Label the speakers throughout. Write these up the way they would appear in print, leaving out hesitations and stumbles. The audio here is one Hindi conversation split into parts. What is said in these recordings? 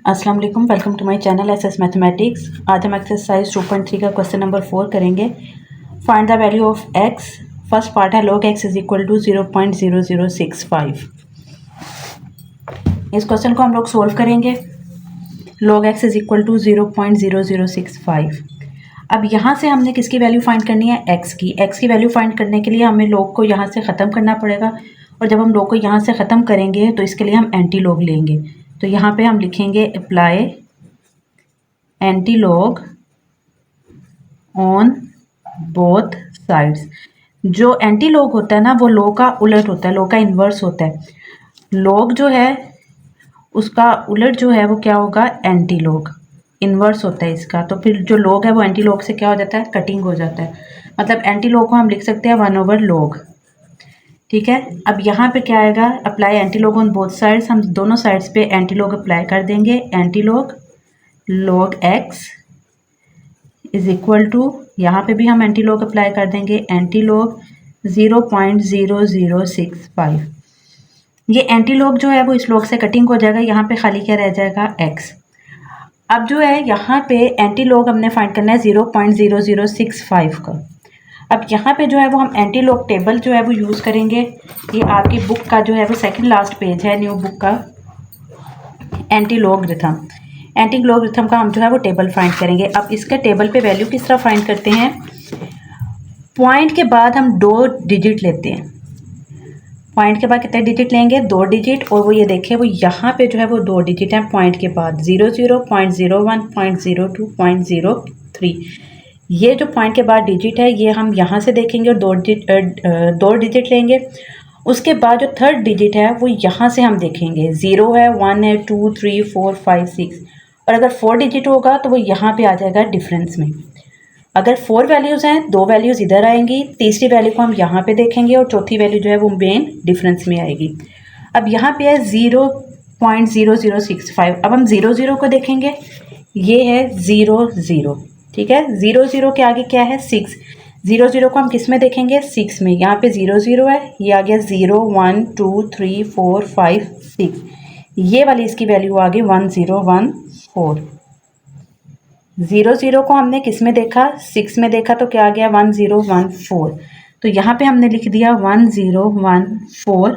Speaker 1: अस्सलाम वालेकुम, welcome to my channel SS mathematics. आज हम एक्सरसाइज 2.3 का क्वेश्चन नंबर 4 करेंगे। Find the value of X. First part है log x is equal to 0.0065। इस क्वेश्चन को हम लोग सोल्व करेंगे। log x is equal to 0.0065। अब यहाँ से हमने किसकी वैल्यू फाइंड करनी है? x की। x की वैल्यू फाइंड करने के लिए हमें log को यहाँ से ख़त्म करना पड़ेगा, और जब हम log को यहाँ से ख़त्म करेंगे तो इसके लिए हम एंटी log लेंगे। तो यहाँ पे हम लिखेंगे apply antilog on both sides. जो एंटी लॉग होता है ना, वो लॉग का उलट होता है, लॉग का इन्वर्स होता है। लॉग जो है उसका उलट जो है वो क्या होगा? एंटी लॉग, इन्वर्स होता है इसका। तो फिर जो लॉग है वो एंटी लॉग से क्या हो जाता है? कटिंग हो जाता है। मतलब एंटी लॉग को हम लिख सकते हैं 1/log। ठीक है। अब यहाँ पे क्या आएगा? Apply antilog on both sides. हम दोनों साइड्स पे एंटी लॉग अप्लाई कर देंगे। Antilog log x is equal to, यहाँ पे भी हम एंटी लॉग अप्लाई कर देंगे, एंटी लॉग 0.0065। ये एंटी लॉग जो है वो इस लॉग से कटिंग हो जाएगा। यहाँ पे खाली क्या रह जाएगा? x। अब जो है यहाँ पे एंटी लॉग हमने फाइंड करना है 0.0065 का। अब यहाँ पे जो है वो हम एंटी लॉग टेबल जो है वो यूज़ करेंगे। ये आपकी बुक का जो है वो सेकंड लास्ट पेज है न्यू बुक का, एंटी लॉगरिथम। एंटी लॉगरिथम का हम जो है वो टेबल फाइंड करेंगे। अब इसके टेबल पे वैल्यू किस तरह फाइंड करते हैं? पॉइंट के बाद हम 2 डिजिट लेते हैं। पॉइंट के बाद कितने डिजिट लेंगे? 2 डिजिट। और वो ये देखें, वो यहाँ पे जो है वो 2 डिजिट हैं पॉइंट के बाद, 00, 0.01, 0.02, 0.03। ये जो पॉइंट के बाद डिजिट है ये हम यहाँ से देखेंगे और 2 डिजिट लेंगे। उसके बाद जो थर्ड डिजिट है वो यहाँ से हम देखेंगे, 0 है, 1 है, 2, 3, 4, 5, 6। और अगर 4 डिजिट होगा तो वो यहाँ पे आ जाएगा डिफरेंस में। अगर 4 वैल्यूज़ हैं, 2 वैल्यूज़ इधर आएंगी, तीसरी वैल्यू को हम यहाँ पे देखेंगे और चौथी वैल्यू जो है वो मेन डिफरेंस में आएगी। अब यहाँ पे है 0.0065। अब हम 00 को देखेंगे, ये है 00। ठीक है। 00 के आगे क्या है? 6। 00 को हम किस में देखेंगे? 6 में। यहाँ पे 00 है, ये आ गया 0, 1, 2, 3, 4, 5, 6। ये वाली इसकी वैल्यू आ गई 1014। 00 को हमने किस में देखा? 6 में देखा, तो क्या आ गया? 1014। तो यहाँ पे हमने लिख दिया 1014।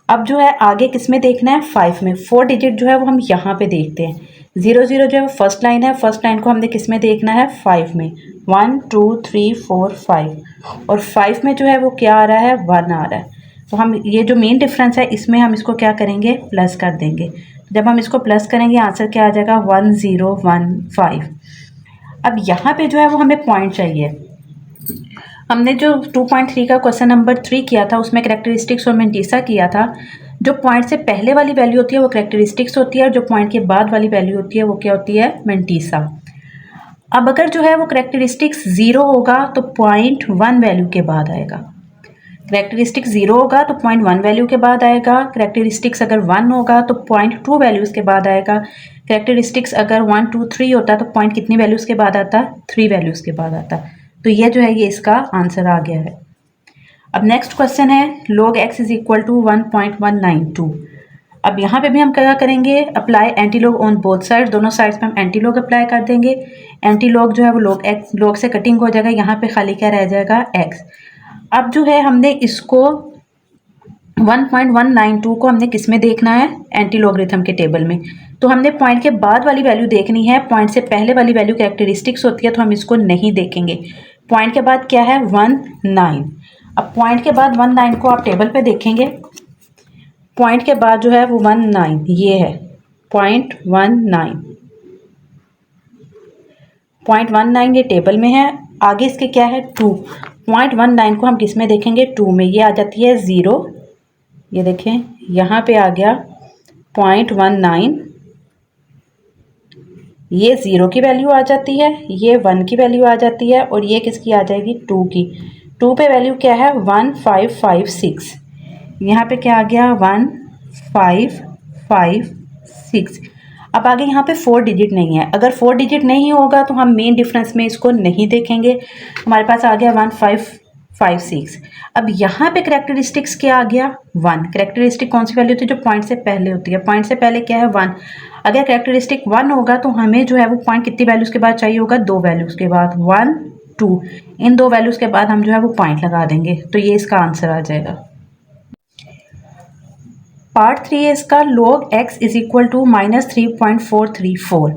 Speaker 1: अब जो है आगे किस में देखना है? 5 में। 4 डिजिट जो है वो हम यहाँ पे देखते हैं। 00 जो है फर्स्ट लाइन है, फर्स्ट लाइन को हमने किस में देखना है? 5 में। 1, 2, 3, 4, 5। और 5 में जो है वो क्या आ रहा है? 1 आ रहा है। तो हम ये जो मेन डिफरेंस है इसमें हम इसको क्या करेंगे? प्लस कर देंगे। जब हम इसको प्लस करेंगे आंसर क्या आ जाएगा? 1015। अब यहाँ पे जो है वो हमें पॉइंट चाहिए। हमने जो 2.3 का क्वेश्चन नंबर 3 किया था उसमें कैरेक्टरिस्टिक्स और मेंटिसा किया था। जो पॉइंट से पहले वाली वैल्यू होती है वो कैरेक्टरिस्टिक्स होती है, और जो पॉइंट के बाद वाली वैल्यू होती है वो क्या होती है? मेंटिसा। अब अगर जो है वो कैरेक्टरिस्टिक्स 0 होगा तो 0.1 वैल्यू के बाद आएगा। कैरेक्टरिस्टिक्स 0 होगा तो 0.1 वैल्यू के बाद आएगा। कैरेक्टरिस्टिक्स अगर 1 होगा तो 0.2 वैल्यूज़ के बाद आएगा। कैरेक्टरिस्टिक्स अगर 1, 2, 3 होता तो पॉइंट कितनी वैल्यूज़ के बाद आता? 3 वैल्यूज़ के बाद आता। तो ये जो है ये इसका आंसर आ गया है। अब नेक्स्ट क्वेश्चन है log x is equal to 1.192। अब यहाँ पे भी हम क्या करेंगे? Apply antilog on both side. दोनों साइड्स पे हम एंटी लॉग अप्लाई कर देंगे। एंटी लॉग जो है वो log से कटिंग हो जाएगा। यहाँ पे खाली क्या रह जाएगा? x। अब जो है हमने इसको 1.192 को हमने किस में देखना है? एंटी लॉगरिथम के टेबल में। तो हमने पॉइंट के बाद वाली वैल्यू देखनी है। पॉइंट से पहले वाली वैल्यू कैरेक्टरिस्टिक्स होती है तो हम इसको नहीं देखेंगे। पॉइंट के बाद क्या है? 19। अब पॉइंट के बाद 19 को आप टेबल पे देखेंगे। पॉइंट के बाद जो है वो 19, ये है 0.19। 0.19 ये टेबल में है। आगे इसके क्या है? 2। 0.19 को हम किस में देखेंगे? 2 में। ये आ जाती है 0। ये देखें यहाँ पे आ गया 0.19। ये 0 की वैल्यू आ जाती है, ये 1 की वैल्यू आ जाती है, और ये किसकी आ जाएगी? 2 की। 2 पे वैल्यू क्या है? 1556। यहाँ पे क्या आ गया? 1556। अब आगे यहाँ पे 4 डिजिट नहीं है। अगर 4 डिजिट नहीं होगा तो हम मेन डिफरेंस में इसको नहीं देखेंगे। हमारे पास आ गया 5 6। अब यहाँ पे करेक्टरिस्टिक्स क्या आ गया 1। करेक्टरिस्टिक कौन सी वैल्यू होती है, जो पॉइंट से पहले होती है। पॉइंट से पहले क्या है 1। अगर करेक्टरिस्टिक 1 होगा तो हमें जो है वो पॉइंट कितनी वैल्यूज़ के बाद चाहिए होगा, 2 वैल्यूज़ के बाद, 1 2। इन 2 वैल्यूज़ के बाद हम जो है वो पॉइंट लगा देंगे, तो ये इसका आंसर आ जाएगा। पार्ट 3 है इसका, log x is equal to -3.434।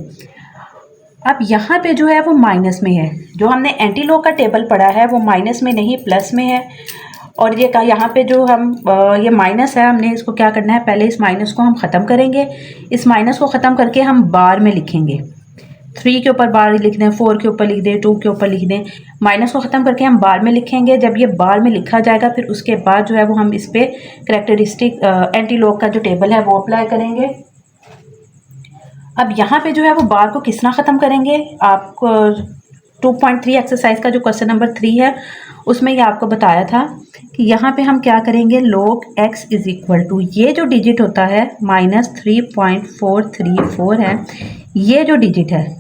Speaker 1: अब यहाँ पे जो है वो माइनस में है, जो हमने एंटी लॉग का टेबल पढ़ा है वो माइनस में नहीं प्लस में है। और ये यहाँ पे जो हम ये माइनस है, हमने इसको क्या करना है, पहले इस माइनस को हम ख़त्म करेंगे। इस माइनस को ख़त्म करके हम बार में लिखेंगे, 3 के ऊपर बार लिख दें, 4 के ऊपर लिख दें, 2 के ऊपर लिख दें। माइनस को ख़त्म करके हम बार में लिखेंगे। जब ये बार में लिखा जाएगा फिर उसके बाद जो है वो हम इस पर करेक्टरिस्टिक एंटी लॉग का जो टेबल है वो अप्लाई करेंगे। अब यहाँ पे जो है वो बार को किस तरह ख़त्म करेंगे, आपको 2.3 एक्सरसाइज का जो क्वेश्चन नंबर 3 है उसमें ये आपको बताया था कि यहाँ पे हम क्या करेंगे, log x is equal to, ये जो डिजिट होता है -3.434 है, ये जो डिजिट है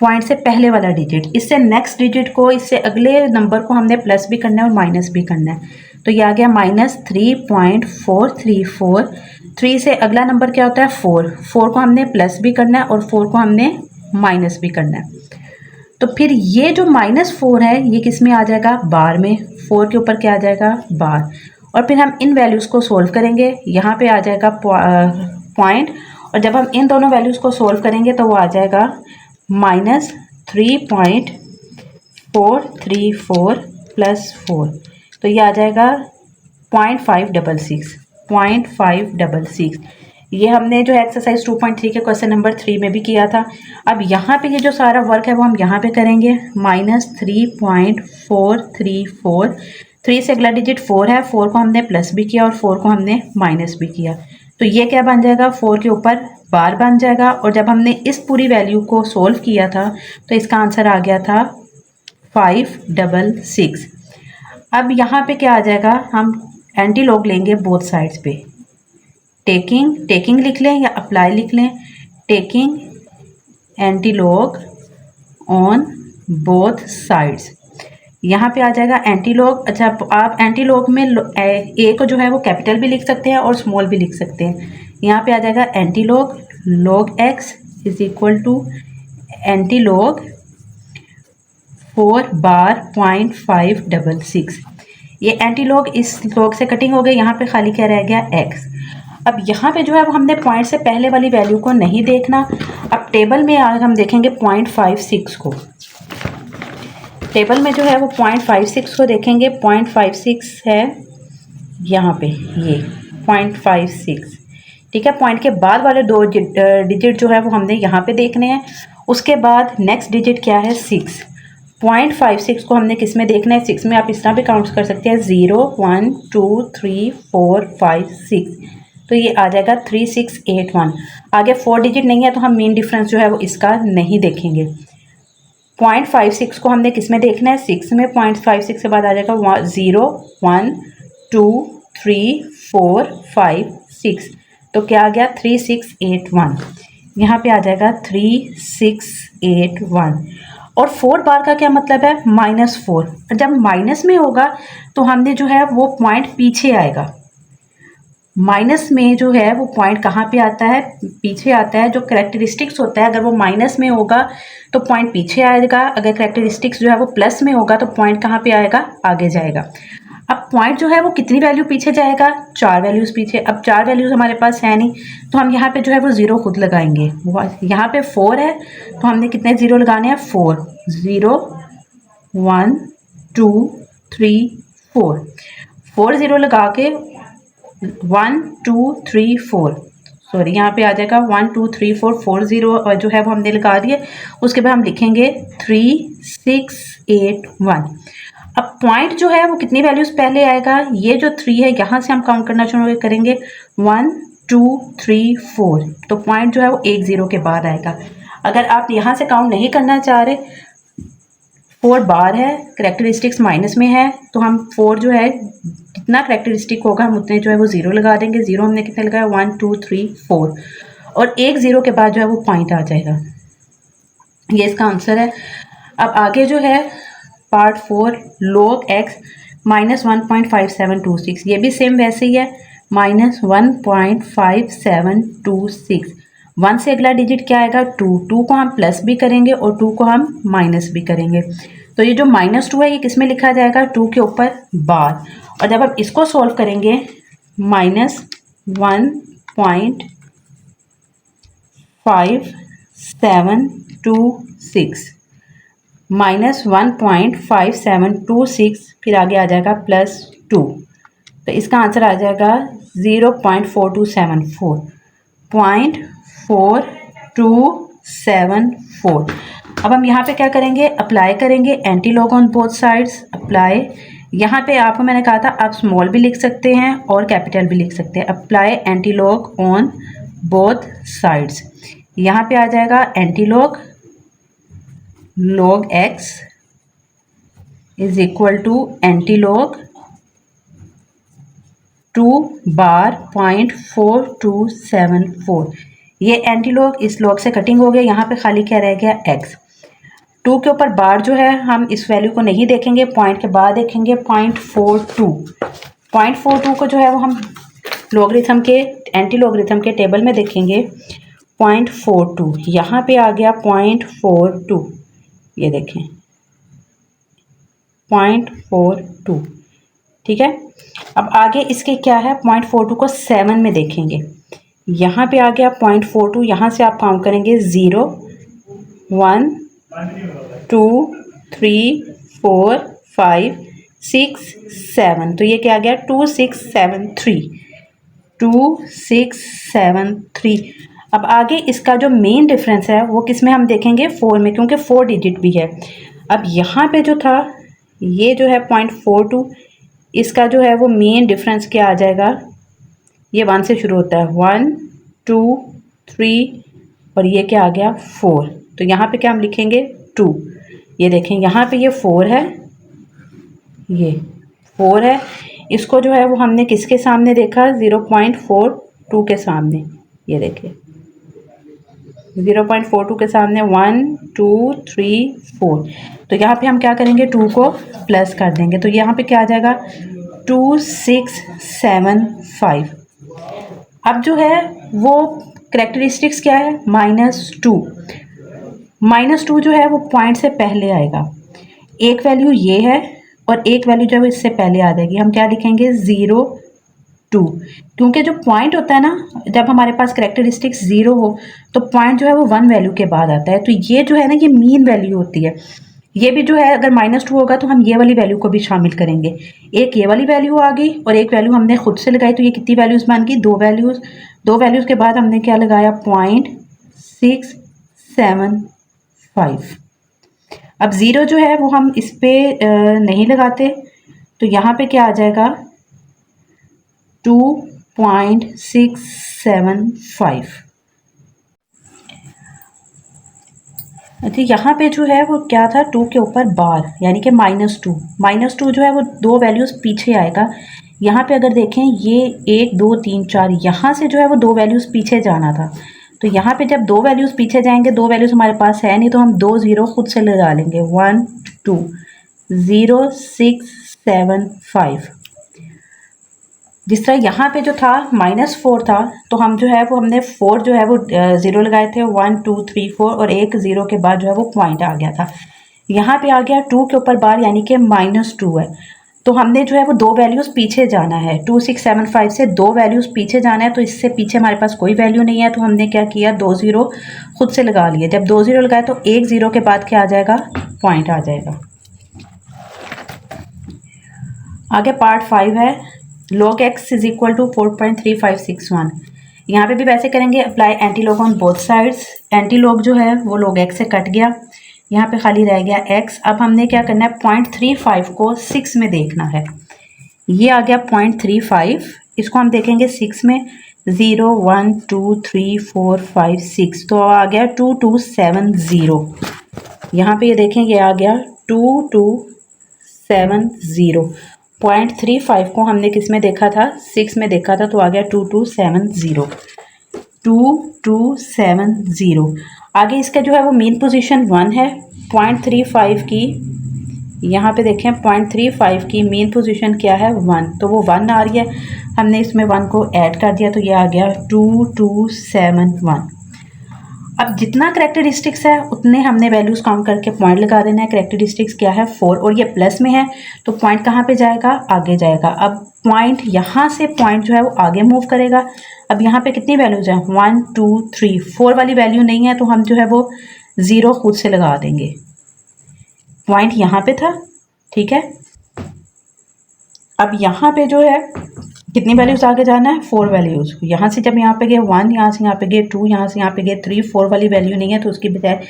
Speaker 1: पॉइंट से पहले वाला डिजिट, इससे नेक्स्ट डिजिट को, इससे अगले नंबर को हमने प्लस भी करना है और माइनस भी करना है। तो ये आ गया -3.434। 3 से अगला नंबर क्या होता है 4। 4 को हमने प्लस भी करना है और 4 को हमने माइनस भी करना है। तो फिर ये जो -4 है ये किस में आ जाएगा, बार में। 4 के ऊपर क्या आ जाएगा, बार। और फिर हम इन वैल्यूज़ को सोल्व करेंगे, यहाँ पे आ जाएगा पॉइंट। और जब हम इन दोनों वैल्यूज़ को सोल्व करेंगे तो वो आ जाएगा -3.434 + 4। तो ये आ जाएगा 0.566। ये हमने जो एक्सरसाइज 2.3 के क्वेश्चन नंबर 3 में भी किया था। अब यहाँ पे ये जो सारा वर्क है वो हम यहाँ पे करेंगे, -3.434। 3 से अगला डिजिट 4 है, 4 को हमने प्लस भी किया और 4 को हमने माइनस भी किया। तो ये क्या बन जाएगा, 4 के ऊपर बार बन जाएगा। और जब हमने इस पूरी वैल्यू को सोल्व किया था तो इसका आंसर आ गया था 566। अब यहाँ पे क्या आ जाएगा, हम एंटी लॉग लेंगे बोथ साइड्स पे। टेकिंग लिख लें या अप्लाई लिख लें, taking anti log on both sides. यहाँ पे आ जाएगा एंटी लॉग। अच्छा, आप एंटी लॉग में ए को जो है वो कैपिटल भी लिख सकते हैं और स्मॉल भी लिख सकते हैं। यहाँ पे आ जाएगा antilog, log x is equal to antilog 4 बार 0.566। ये एंटी लॉग इस लॉग से कटिंग हो गई, यहाँ पे खाली क्या रह गया x। अब यहाँ पे जो है वो हमने पॉइंट से पहले वाली वैल्यू को नहीं देखना। अब टेबल में आज हम देखेंगे 0.56 को। टेबल में जो है वो 0.56 को देखेंगे। 0.56 है यहाँ पे, ये 0.56, ठीक है। पॉइंट के बाद वाले 2 डिजिट जो है वो हमने यहाँ पे देखने हैं। उसके बाद नेक्स्ट डिजिट क्या है 6। 0.56 को हमने किस में देखना है, 6 में। आप इस तरह भी काउंट कर सकते हैं, 0 1 2 3 4 5 6। तो ये आ जाएगा 3681। आगे 4 डिजिट नहीं है तो हम मीन डिफरेंस जो है वो इसका नहीं देखेंगे। 0.56 को हमने किस में देखना है, 6 में। 0.56 के बाद आ जाएगा 0 1 2 3 4 5 6। तो क्या आ गया 3681। यहाँ पे आ जाएगा 3681। और 4 बार का क्या मतलब है, -4। जब माइनस में होगा तो हमने जो है वो पॉइंट पीछे आएगा। माइनस में जो है वो पॉइंट कहाँ पे आता है, पीछे आता है। जो करेक्टरिस्टिक्स होता है अगर वो माइनस में होगा तो पॉइंट पीछे आएगा, अगर करेक्टरिस्टिक्स जो है वो प्लस में होगा तो पॉइंट कहाँ पे आएगा, आगे जाएगा। अब पॉइंट जो है वो कितनी वैल्यू पीछे जाएगा, 4 वैल्यूज़ पीछे। अब 4 वैल्यूज़ हमारे पास है नहीं तो हम यहाँ पे जो है वो 0 खुद लगाएंगे। यहाँ पे 4 है तो हमने कितने 0 लगाने हैं, 4। 0 1 2 3 4। 4 0 लगा के 1 2 3 4, सॉरी यहाँ पे आ जाएगा 1 2 3 4, 4 0 जो है वो हमने लगा दिए। उसके बाद हम लिखेंगे 3681। अब पॉइंट जो है वो कितनी वैल्यूज़ पहले आएगा, ये जो 3 है यहाँ से हम काउंट करना शुरू करेंगे, 1 2 3 4। तो पॉइंट जो है वो 1 0 के बाद आएगा। अगर आप यहाँ से काउंट नहीं करना चाह रहे, 4 बार है, करेक्टरिस्टिक्स माइनस में है, तो हम 4 जो है जितना करेक्टरिस्टिक होगा हम उतने जो है वो 0 लगा देंगे। 0 हमने कितने लगाया, 1 2 3 4। और 1 0 के बाद जो है वो पॉइंट आ जाएगा। ये इसका आंसर है। अब आगे जो है पार्ट 4 log x माइनस 1.5726, ये भी सेम वैसे ही है, माइनस 1.5726। 1 से अगला डिजिट क्या आएगा 2, 2 को हम प्लस भी करेंगे और 2 को हम माइनस भी करेंगे। तो ये जो -2 है ये किस में लिखा जाएगा 2 के ऊपर बार। और जब हम इसको सॉल्व करेंगे -1.5726 -1.5726, फिर आगे आ जाएगा +2, तो इसका आंसर आ जाएगा 0.4274। अब हम यहाँ पे क्या करेंगे, अप्लाई करेंगे anti log on both sides. Apply, यहाँ पे आपको मैंने कहा था आप स्मॉल भी लिख सकते हैं और कैपिटल भी लिख सकते हैं। Apply antilog on both sides, यहाँ पे आ जाएगा antilog log x is equal to antilog 2 बार 0.4274। ये एंटी लॉग इस लॉग से कटिंग हो गया, यहाँ पे खाली क्या रह गया x। 2 के ऊपर बार जो है हम इस वैल्यू को नहीं देखेंगे, पॉइंट के बाद देखेंगे 0.42 को जो है वो हम लॉगरिथम के एंटी लॉगरिथम के टेबल में देखेंगे 0.42, यहाँ पे आ गया 0.42, ये देखें 0.42, ठीक है। अब आगे इसके क्या है 0.42 को 7 में देखेंगे, यहाँ पे आ गया 0.42, यहाँ से आप काउंट करेंगे 0 1 2 3 4 5 6 7, तो ये क्या आ गया 2673। अब आगे इसका जो मेन डिफरेंस है वो किस में हम देखेंगे 4 में, क्योंकि 4 डिजिट भी है। अब यहाँ पे जो था ये जो है 0.42, इसका जो है वो मेन डिफरेंस क्या आ जाएगा, ये 1 से शुरू होता है, 1 2 3 और ये क्या आ गया 4, तो यहाँ पे क्या हम लिखेंगे 2। ये देखें यहाँ पे ये 4 है, ये 4 है, इसको जो है वो हमने किसके सामने देखा 0.42 के सामने, ये देखिए 0.42 के सामने 1 2 3 4, तो यहाँ पे हम क्या करेंगे 2 को प्लस कर देंगे, तो यहाँ पे क्या आ जाएगा 2675। अब जो है वो करेक्टरिस्टिक्स क्या है -2 जो है वो पॉइंट से पहले आएगा, एक वैल्यू ये है और एक वैल्यू जो है वो इससे पहले आ जाएगी, हम क्या लिखेंगे 0 2, क्योंकि जो पॉइंट होता है ना, जब हमारे पास करेक्टरिस्टिक्स 0 हो तो पॉइंट जो है वो 1 वैल्यू के बाद आता है, तो ये जो है ना ये मीन वैल्यू होती है। ये भी जो है अगर -2 होगा तो हम ये वाली वैल्यू को भी शामिल करेंगे, एक ये वाली वैल्यू आ गई और एक वैल्यू हमने खुद से लगाई, तो ये कितनी वैल्यूज़ बन गई, दो वैल्यूज़ के बाद हमने क्या लगाया 0.675। अब 0 जो है वो हम इस पर नहीं लगाते, तो यहाँ पे क्या आ जाएगा 2.675। अच्छा यहाँ पे जो है वो क्या था 2 के ऊपर बार, यानी कि -2 जो है वो दो वैल्यूज़ पीछे आएगा। यहाँ पे अगर देखें ये 1 2 3 4, यहाँ से जो है वो दो वैल्यूज़ पीछे जाना था, तो यहाँ पे जब दो वैल्यूज़ पीछे जाएंगे, दो वैल्यूज़ हमारे पास है नहीं, तो हम 2 0 खुद से लगा लेंगे 1 2 0.675। जिस तरह यहाँ पे जो था -4 था, तो हम जो है वो हमने 4 जो है वो 0 लगाए थे 1 2 3 4 और एक 0 के बाद जो है वो पॉइंट आ गया था। यहाँ पे आ गया 2 के ऊपर बार, यानी कि -2 है, तो हमने जो है वो दो वैल्यूज़ पीछे जाना है, 2675 से दो वैल्यूज़ पीछे जाना है, तो इससे पीछे हमारे पास कोई वैल्यू नहीं है, तो हमने क्या किया 2 0 खुद से लगा लिए। जब 2 0 लगाए तो एक 0 के बाद क्या आ जाएगा पॉइंट आ जाएगा। आगे पार्ट 5 है log x is equal to 4.3561। यहाँ पे भी वैसे करेंगे, apply antilog on both sides. Antilog जो है वो log x से कट गया, यहाँ पे खाली रह गया x। अब हमने क्या करना है 0.35 को 6 में देखना है, ये आ गया 0.35, इसको हम देखेंगे 6 में 0 1 2 3 4 5 6, तो आ गया 2270। यहाँ पे ये देखें ये आ गया 2270। 0.35 को हमने किस में देखा था 6 में देखा था, तो आ गया 2270। आगे इसका जो है वो मेन पोजीशन 1 है, 0.35 की यहाँ पे देखें 0.35 की मीन पोजीशन क्या है 1, तो वो 1 आ रही है। हमने इसमें 1 को ऐड कर दिया तो ये आ गया 2271। अब जितना करेक्टरिस्टिक्स है उतने हमने वैल्यूज़ काउंट करके पॉइंट लगा देना है। करेक्टरिस्टिक्स क्या है 4 और ये प्लस में है तो पॉइंट कहाँ पे जाएगा, आगे जाएगा। अब पॉइंट यहाँ से पॉइंट जो है वो आगे मूव करेगा। अब यहाँ पे कितनी वैल्यूज हैं 1 2 3, 4 वाली वैल्यू नहीं है तो हम जो है वो 0 खुद से लगा देंगे। पॉइंट यहाँ पे था, ठीक है। अब यहाँ पे जो है कितनी वैल्यूज आगे जाना है 4 वैल्यूज। यहाँ से जब यहाँ पे गए 1, यहाँ से यहाँ पे गए 2, यहाँ से यहाँ पे गए 3, 4 वाली वैल्यू नहीं है तो उसकी बजाय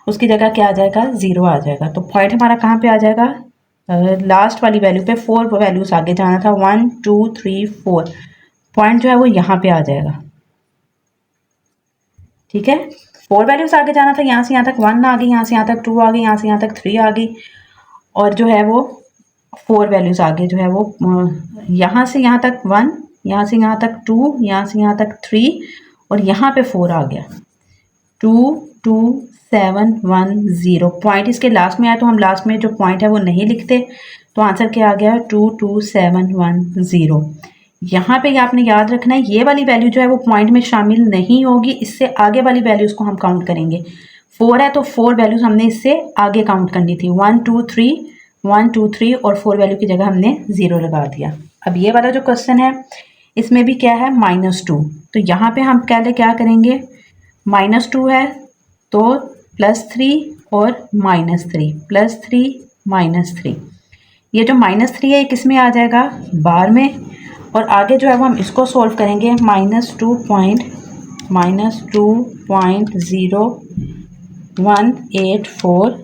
Speaker 1: उसकी जगह क्या आ जाएगा 0 आ जाएगा। तो पॉइंट हमारा कहाँ पे आ जाएगा, लास्ट वाली वैल्यू पे 4 वैल्यूज आगे जाना था 1 2 3 4, पॉइंट जो है वो यहाँ पे आ जाएगा, ठीक है। 4 वैल्यूज आगे जाना था, यहाँ से यहाँ तक 1 आ गई, यहाँ से यहाँ तक 2 आ गई, यहाँ से यहाँ तक 3 आ गई और जो है वो 4 वैल्यूज आगे जो है वो यहाँ से यहाँ तक 1, यहाँ से यहाँ तक 2, यहाँ से यहाँ तक 3 और यहाँ पे 4 आ गया 22710। पॉइंट इसके लास्ट में आया तो हम लास्ट में जो पॉइंट है वो नहीं लिखते, तो आंसर क्या आ गया 22710। यहाँ पे आपने याद रखना है ये वाली वैल्यू जो है वो पॉइंट में शामिल नहीं होगी, इससे आगे वाली वैल्यूज़ को हम काउंट करेंगे। 4 है तो 4 वैल्यूज़ हमने इससे आगे काउंट करनी थी 1 2 3 1 2 3 और 4 वैल्यू की जगह हमने 0 लगा दिया। अब ये वाला जो क्वेश्चन है इसमें भी क्या है -2, तो यहाँ पे हम पहले क्या करेंगे, -2 है तो +3 और -3, +3 -3, ये जो -3 है ये किस में आ जाएगा बार में, और आगे जो है वो हम इसको सोल्व करेंगे -2.0.184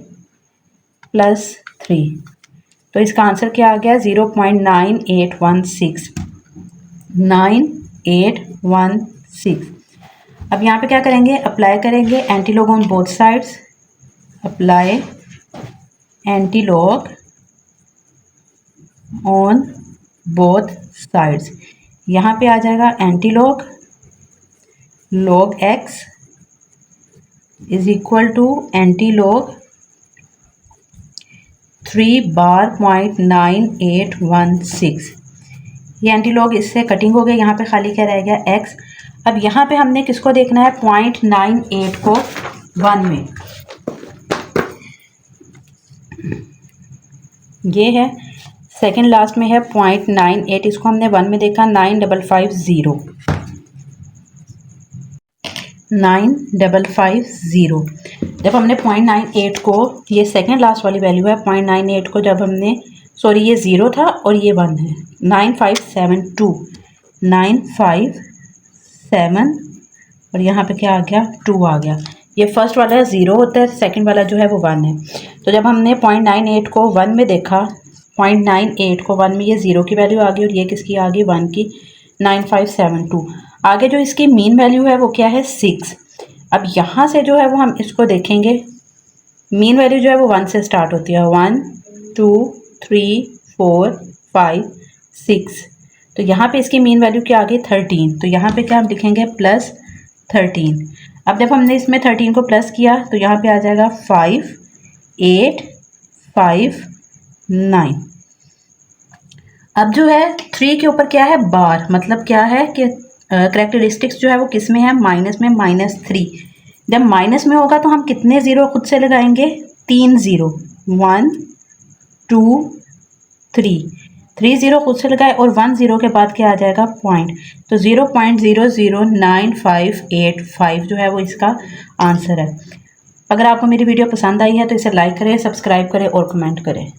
Speaker 1: +3, तो इसका आंसर क्या आ गया 0.9816, 9816। अब यहाँ पे क्या करेंगे, अप्लाई करेंगे antilog on both sides, apply antilog on both sides. यहाँ पे आ जाएगा antilog log x is equal to antilog 3/.9816। ये एंटीलॉग इससे कटिंग हो गया, यहाँ पे खाली क्या रह गया x। अब यहाँ पे हमने किसको देखना है 0.98 को 1 में, ये है सेकंड लास्ट में है 0.98, इसको हमने 1 में देखा 9550, 9550। जब हमने 0.98 को, ये सेकंड लास्ट वाली वैल्यू है 0.98 को, जब हमने सॉरी ये 0 था और ये 1 है 9572, 957 और यहाँ पे क्या आ गया 2 आ गया। ये फर्स्ट वाला 0 होता है, सेकंड वाला जो है वो 1 है। तो जब हमने 0.98 को 1 में देखा, 0.98 को 1 में ये 0 की वैल्यू आ गई और ये किसकी आ गई 1 की, 9572। आगे जो इसकी मीन वैल्यू है वो क्या है 6। अब यहाँ से जो है वो हम इसको देखेंगे, मीन वैल्यू जो है वो 1 से स्टार्ट होती है 1 2 3 4 5 6, तो यहाँ पे इसकी मीन वैल्यू क्या आ गई 13, तो यहाँ पे क्या हम लिखेंगे +13। अब जब हमने इसमें 13 को प्लस किया तो यहाँ पे आ जाएगा 5859। अब जो है 3 के ऊपर क्या है बार, मतलब क्या है कि करेक्टरिस्टिक्स जो है वो किस में है माइनस में, -3। जब माइनस में होगा तो हम कितने 0 खुद से लगाएंगे 3 0, 1 2 3, 3 0 खुद से लगाए और 1 0 के बाद क्या आ जाएगा पॉइंट, तो 0.009585 जो है वो इसका आंसर है। अगर आपको मेरी वीडियो पसंद आई है तो इसे लाइक करें, सब्सक्राइब करें और कमेंट करें।